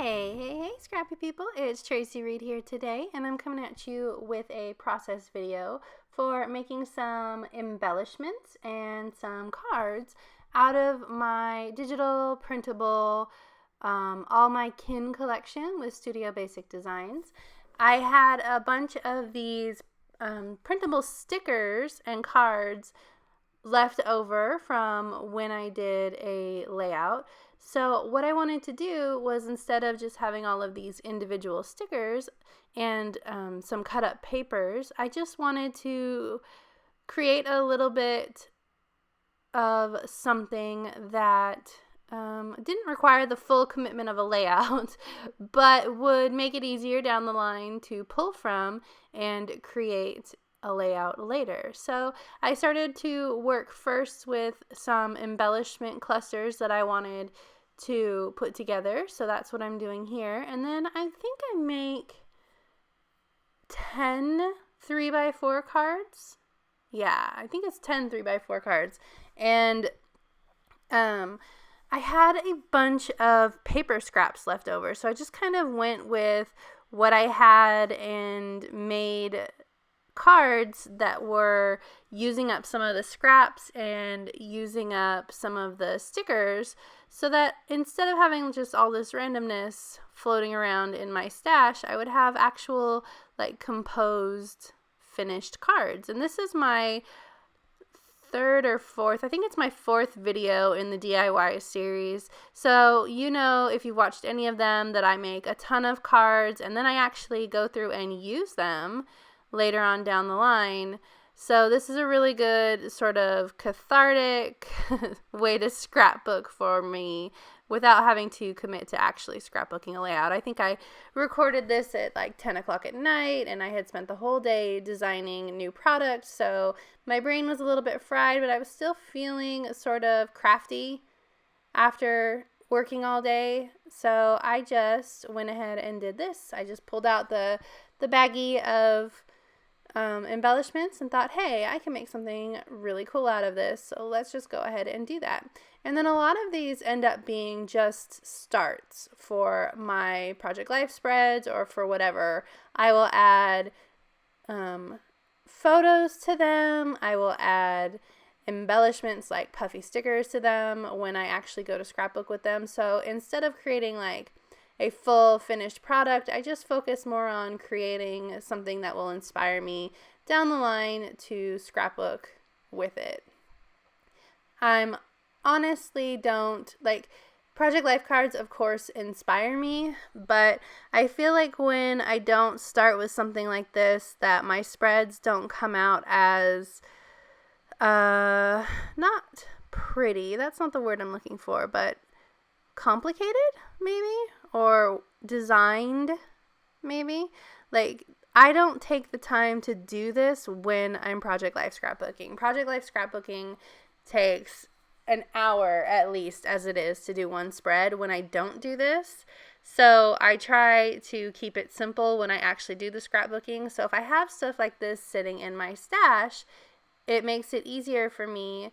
Hey, scrappy people, it's Traci Reed here today, and I'm coming at you with a process video for making some embellishments and some cards out of my digital printable All My Kin collection with Studio Basic Designs. I had a bunch of these printable stickers and cards left over from when I did a layout. So what I wanted to do was, instead of just having all of these individual stickers and some cut up papers, I just wanted to create a little bit of something that didn't require the full commitment of a layout, but would make it easier down the line to pull from and create a layout later. So I started to work first with some embellishment clusters that I wanted to put together. So that's what I'm doing here. And then I think I make 10 3x4 cards. Yeah, I think it's 10 3x4 cards. And I had a bunch of paper scraps left over. So I just kind of went with what I had and made cards that were using up some of the scraps and using up some of the stickers, so that instead of having just all this randomness floating around in my stash, I would have actual composed finished cards. And this is my third or fourth, I think it's my fourth video in the DIY series. So if you've watched any of them, that I make a ton of cards and then I actually go through and use them later on down the line. So this is a really good sort of cathartic way to scrapbook for me without having to commit to actually scrapbooking a layout. I think I recorded this at 10 o'clock at night, and I had spent the whole day designing new products, so my brain was a little bit fried, but I was still feeling sort of crafty after working all day. So I just went ahead and did this. I just pulled out the baggie of embellishments and thought, hey, I can make something really cool out of this, so let's just go ahead and do that. And then a lot of these end up being just starts for my Project Life spreads or for whatever. I will add photos to them. I will add embellishments like puffy stickers to them when I actually go to scrapbook with them. So instead of creating a full finished product, I just focus more on creating something that will inspire me down the line to scrapbook with it. I'm honestly don't Project Life cards, of course, inspire me, but I feel like when I don't start with something like this, that my spreads don't come out as not pretty, that's not the word I'm looking for, but complicated maybe, or designed maybe. I don't take the time to do this when I'm Project Life scrapbooking. Project Life scrapbooking takes an hour at least as it is to do one spread when I don't do this. So I try to keep it simple when I actually do the scrapbooking. So if I have stuff like this sitting in my stash, it makes it easier for me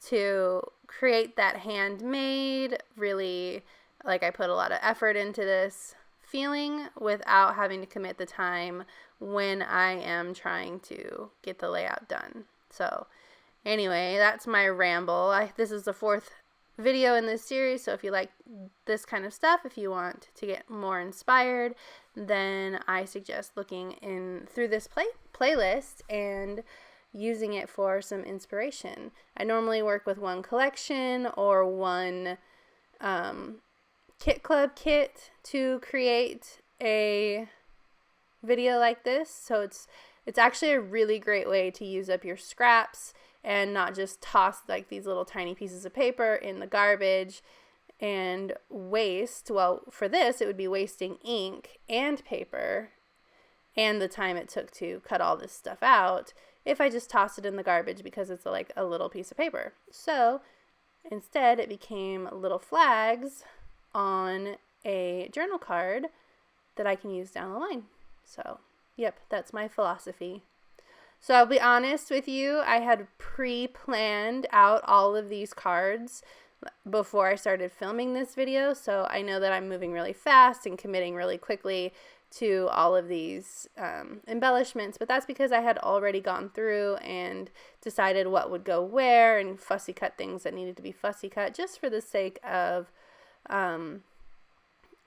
to create that handmade, really, I put a lot of effort into this feeling without having to commit the time when I am trying to get the layout done. So anyway, that's my ramble. This is the fourth video in this series, so if you like this kind of stuff, if you want to get more inspired, then I suggest looking through this playlist and using it for some inspiration. I normally work with one collection or one Kit Club kit to create a video like this. So it's actually a really great way to use up your scraps and not just toss these little tiny pieces of paper in the garbage and waste. Well, for this, it would be wasting ink and paper and the time it took to cut all this stuff out if I just toss it in the garbage because it's a little piece of paper. So instead, it became little flags on a journal card that I can use down the line. So, yep, that's my philosophy. So I'll be honest with you, I had pre-planned out all of these cards before I started filming this video, so I know that I'm moving really fast and committing really quickly to all of these embellishments, but that's because I had already gone through and decided what would go where and fussy cut things that needed to be fussy cut just for the sake of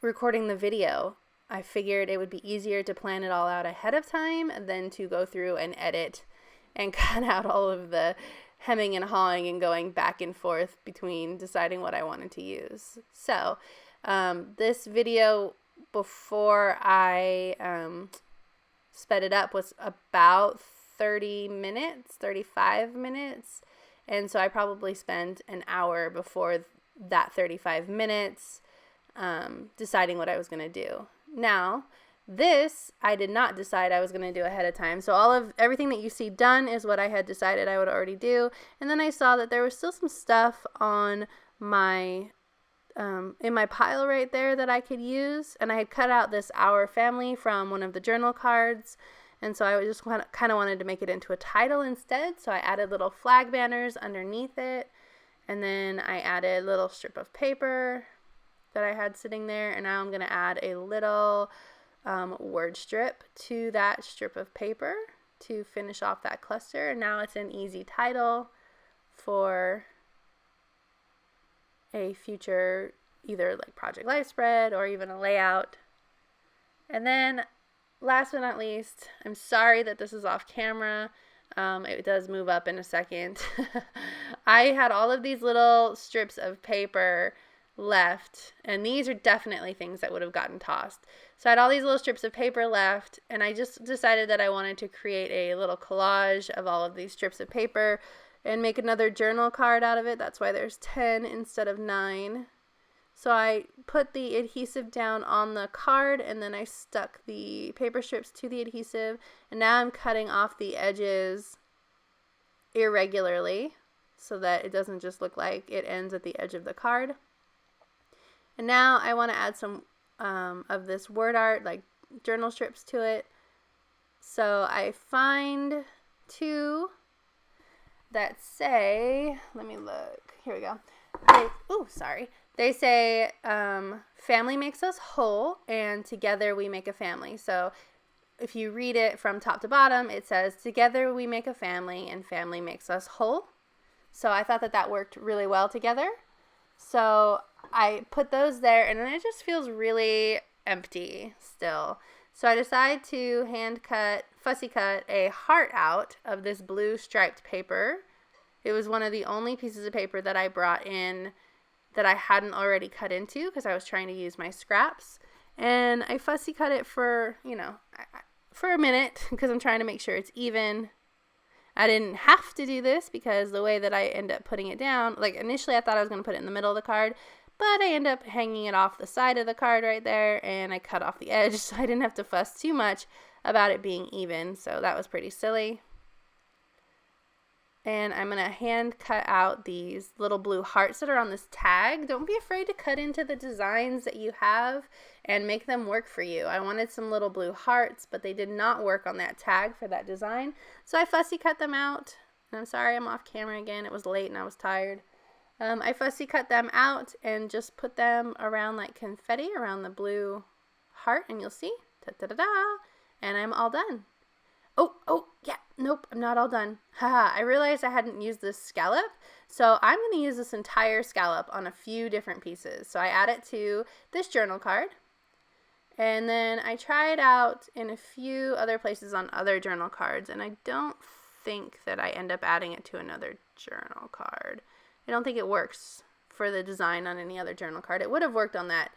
recording the video. I figured it would be easier to plan it all out ahead of time than to go through and edit and cut out all of the hemming and hawing and going back and forth between deciding what I wanted to use. So this video, before I sped it up, was about 30 minutes, 35 minutes. And so I probably spent an hour before that 35 minutes deciding what I was going to do. Now, this I did not decide I was going to do ahead of time. So everything that you see done is what I had decided I would already do. And then I saw that there was still some stuff on my in my pile right there that I could use, and I had cut out this Our Family from one of the journal cards, and so I just kind of wanted to make it into a title instead. So I added little flag banners underneath it, and then I added a little strip of paper that I had sitting there, and now I'm going to add a little word strip to that strip of paper to finish off that cluster. And now it's an easy title for a future either like project life spread or even a layout. And then last but not least, I'm sorry that this is off camera. It does move up in a second. I had all of these little strips of paper left, and these are definitely things that would have gotten tossed. So I had all these little strips of paper left, and I just decided that I wanted to create a little collage of all of these strips of paper and make another journal card out of it. That's why there's 10 instead of 9. So I put the adhesive down on the card, and then I stuck the paper strips to the adhesive, and now I'm cutting off the edges irregularly so that it doesn't just look like it ends at the edge of the card. And now I want to add some of this word art, like journal strips to it. So I find 2 that say, let me look, here we go. They say, family makes us whole, and together we make a family. So if you read it from top to bottom, it says, together we make a family, and family makes us whole. So I thought that worked really well together. So I put those there, and then it just feels really empty still. So I decided to fussy cut a heart out of this blue striped paper. It was one of the only pieces of paper that I brought in that I hadn't already cut into because I was trying to use my scraps. And I fussy cut it for, for a minute because I'm trying to make sure it's even. I didn't have to do this because the way that I end up putting it down, like initially I thought I was going to put it in the middle of the card, but I end up hanging it off the side of the card right there, and I cut off the edge, so I didn't have to fuss too much about it being even, so that was pretty silly. And I'm going to hand cut out these little blue hearts that are on this tag. Don't be afraid to cut into the designs that you have and make them work for you. I wanted some little blue hearts, but they did not work on that tag for that design. So I fussy cut them out. And I'm sorry I'm off camera again. It was late and I was tired. I fussy cut them out and just put them around like confetti around the blue heart. And you'll see. Da-da-da-da. And I'm all done. Oh, yeah, nope, I'm not all done. Haha, I realized I hadn't used this scallop, so I'm going to use this entire scallop on a few different pieces. So I add it to this journal card, and then I try it out in a few other places on other journal cards, and I don't think that I end up adding it to another journal card. I don't think it works for the design on any other journal card. It would have worked on that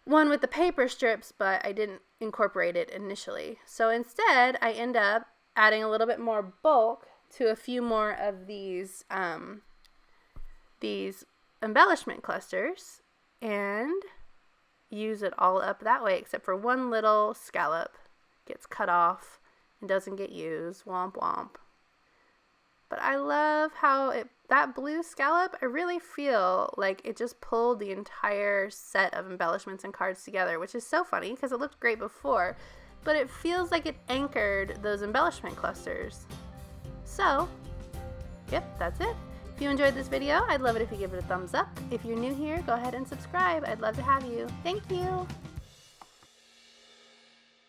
one with the paper strips, but I didn't incorporate it initially. So instead, I end up adding a little bit more bulk to a few more of these embellishment clusters and use it all up that way, except for one little scallop gets cut off and doesn't get used. Womp womp. But I love how that blue scallop, I really feel like it just pulled the entire set of embellishments and cards together, which is so funny because it looked great before, but it feels like it anchored those embellishment clusters. So, yep, that's it. If you enjoyed this video, I'd love it if you give it a thumbs up. If you're new here, go ahead and subscribe. I'd love to have you. Thank you.